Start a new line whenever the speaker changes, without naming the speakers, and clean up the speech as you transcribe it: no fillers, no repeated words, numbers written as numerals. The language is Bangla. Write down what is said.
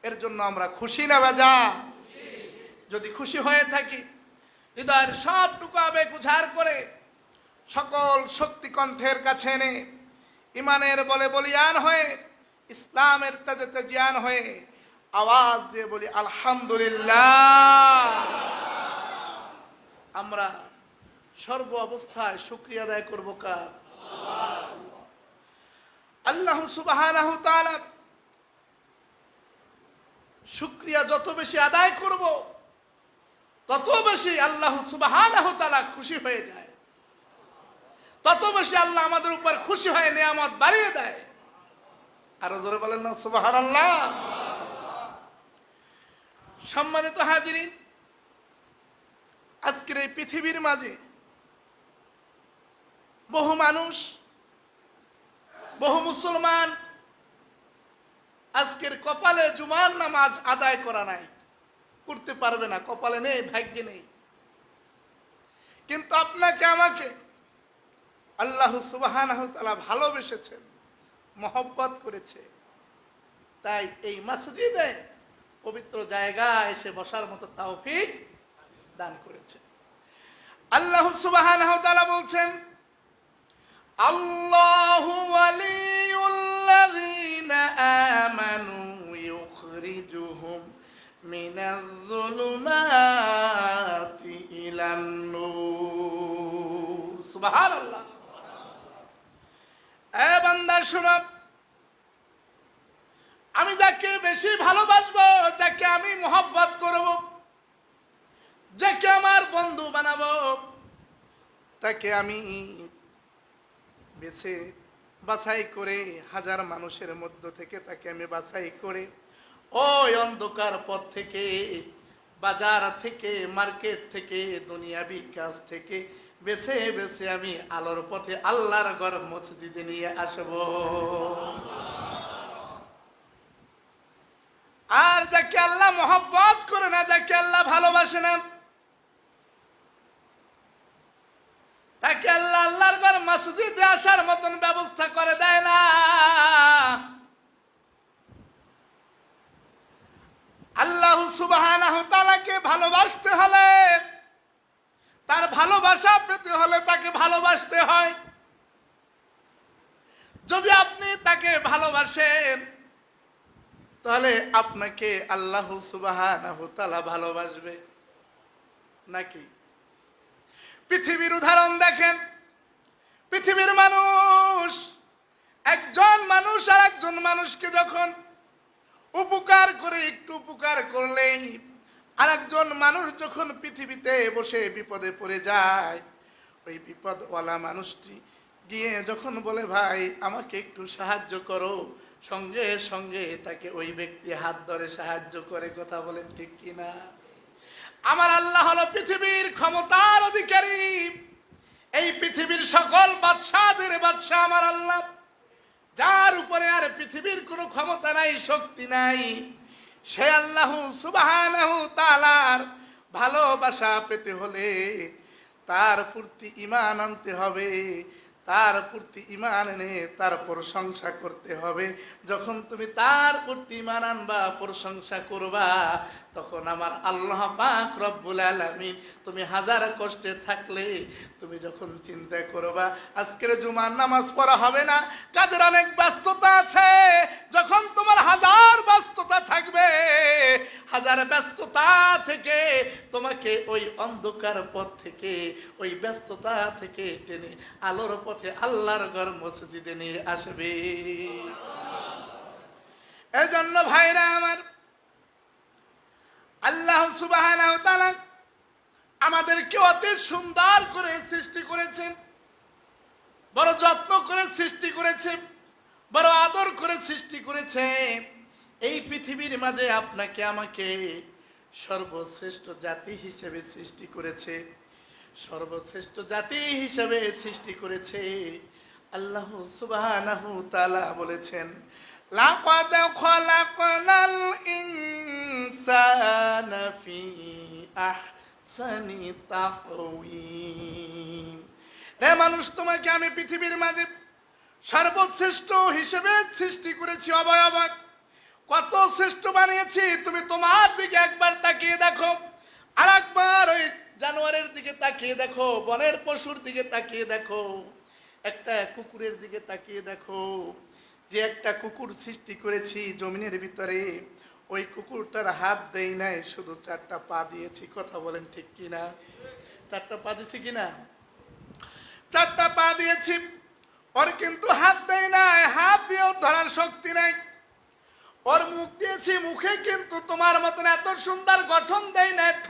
এর জন্য আমরা খুশি না বেজার? যদি খুশি হয়ে থাকি, হৃদয়ের সবটুকু আবেগ উজাড় করে সকল শক্তি কণ্ঠের কাছে এনে ইমানের বলে বলিয়ান হয়ে, ইসলামের তেজে তেজিয়ান হয়ে আওয়াজ দিয়ে বলি আলহামদুলিল্লাহ। আমরা সর্ব অবস্থায় শুকরিয়া আদায় করব কার? আল্লাহ সুবহানাহু তাআলা। শুকরিয়া যত বেশি আদায় করব, তত বেশি আল্লাহ সুবহানাহু তাআলা খুশি হয়ে যায়, তত বেশি আল্লাহ আমাদের উপর খুশি হয়ে নিয়ামত বাড়িয়ে দেয়। আরো জোরে বলেন না সুবহানাল্লাহ। সম্মানিত হাজিরিন, আজকের এই পৃথিবীর মাঝে বহু মানুষ, বহু মুসলমান আজকের কপালে জুমার নামাজ আদায় করা নাই, করতে পারবে না, কপালে নেই, ভাগ্যে নেই। কিন্তু আপনাকে আমাকে আল্লাহ সুবহানাহু তাআলা ভালোবেসেছেন, মহব্বত করেছে, তাই এই মসজিদে পবিত্র জায়গায় এসে বসার মতো তৌফিক দান করেছে। আল্লাহ সুবহানাহু তাআলা বলছেন, আল্লাহু ওয়ালিয়ুল্লাযীনা আমানু ইউখরিজুহুম মিনাজ-যুলুমাতি ইলান-নূর। সুবহানাল্লাহ। এ বান্দা শোনো, আমি যাকে বেশি ভালোবাসবো, যাকে আমি মহব্বত করব, যাকে আমার বন্ধু বানাবো, তাকে আমি বেছে বাছাই করে হাজার মানুষের মধ্য থেকে তাকে আমি বাছাই করে ওই অন্ধকার পথ থেকে, বাজার থেকে, মার্কেট থেকে, দুনিয়াবি কাজ থেকে বেছে বেছে আমি আলোর পথে আল্লাহর ঘর মসজিদে নিয়ে আসব। আর যাকে আল্লাহ মহব্বত করে না, যাকে আল্লাহ ভালোবাসে না, তাকে আল্লাহ আল্লাহর ঘর মসজিদে আসার মতন ব্যবস্থা করে দেয় না। আল্লাহ সুবহানাহু তাআলাকে ভালোবাসতে হলে, তার ভালোবাসা পেতে হলে তাকে ভালোবাসতে হয়। যদি আপনি তাকে ভালোবাসেন, তাহলে আপনাকে আল্লাহ সুবহানাহু তাআলা ভালোবাসবে নাকি? পৃথিবীর উদাহরণ দেখেন, পৃথিবীর মানুষ, একজন মানুষ আর একজন মানুষকে যখন উপকার করে, একটু উপকার করলেই আর একজন মানুষ যখন পৃথিবীতে বসে বিপদে পড়ে যায়, ওই বিপদওয়ালা মানুষটি গিয়ে যখন বলে ভাই আমাকে একটু সাহায্য করো, সঙ্গে সঙ্গে তাকে ওই ব্যক্তি হাত ধরে সাহায্য করে। কথা বলেন ঠিক কিনা? আমার আল্লাহ হলো পৃথিবীর ক্ষমতার অধিকারী, এই পৃথিবীর সকল বাদশাদের বাদশা আমার আল্লাহ, যার উপরে আর পৃথিবীর কোনো ক্ষমতা নাই, শক্তি নাই। সে আল্লাহ সুবহানাহু তাআলার ভালোবাসা পেতে হলে তার প্রতি ঈমান আনতে হবে, তার প্রতি ঈমান এনে তার প্রশংসা করতে হবে। যখন তুমি তার প্রতি ঈমান আনবা, প্রশংসা করবা, তখন আমার আল্লাহ পাক রব্বুল আলামিন, তুমি হাজার কষ্টে থাকলে তুমি যখন চিন্তা করবা আজকের জুমার নামাজ পড়া হবে না, কাজের অনেক ব্যস্ততা আছে, যখন তোমার হাজার ব্যস্ততা থাকবে, হাজার ব্যস্ততা থেকে তোমাকে ওই অন্ধকার পথ থেকে, ওই ব্যস্ততা থেকে টেনে আলোর পথে আল্লাহর ঘর মসজিদে নিয়ে আসবে। এজন্য ভাইরা আমার, আল্লাহ সুবহানাহু তাআলা আমাদেরকে অতি সুন্দর করে সৃষ্টি করেছেন, বড় যত্ন করে সৃষ্টি করেছে, বড় আদর করে সৃষ্টি করেছে। এই পৃথিবীর মাঝে আপনাকে আমাকে সর্বশ্রেষ্ঠ জাতি হিসেবে সৃষ্টি করেছে, সর্বশ্রেষ্ঠ জাতি হিসেবে সৃষ্টি করেছে। আল্লাহ সুবহানাহু তাআলা বলেছেন, লাকাদ খালাকনাল ইনসানা ফি আহসানি তাকওয়িম। রে মানুষ, তোমাকে আমি পৃথিবীর মাঝে সর্বশ্রেষ্ঠ হিসেবে সৃষ্টি করেছি, অবয়ব কত শ্রেষ্ঠ বানিয়েছি, তুমি তোমার দিকে একবার তাকিয়ে দেখো, আর একবার ওই জানোয়ারের দিকে তাকিয়ে দেখো, বনের পশুর দিকে তাকিয়ে দেখো, একটা কুকুরের দিকে তাকিয়ে দেখো। যে একটা কুকুর সৃষ্টি করেছি জমিনের ভিতরে, ওই কুকুরটার হাত দেই নাই, শুধু 4টা পা দিয়েছি। কথা বলেন ঠিক কিনা? 4টা পা দিয়েছি কিনা? 4টা পা দিয়েছি, ওর কিন্তু হাত দেয় নাই, হাত দিয়েও ধরার শক্তি নাই। ওর মুখ দিয়েছি, মুখে কিন্তু তোমার মতন এত সুন্দর গঠন দেয় না।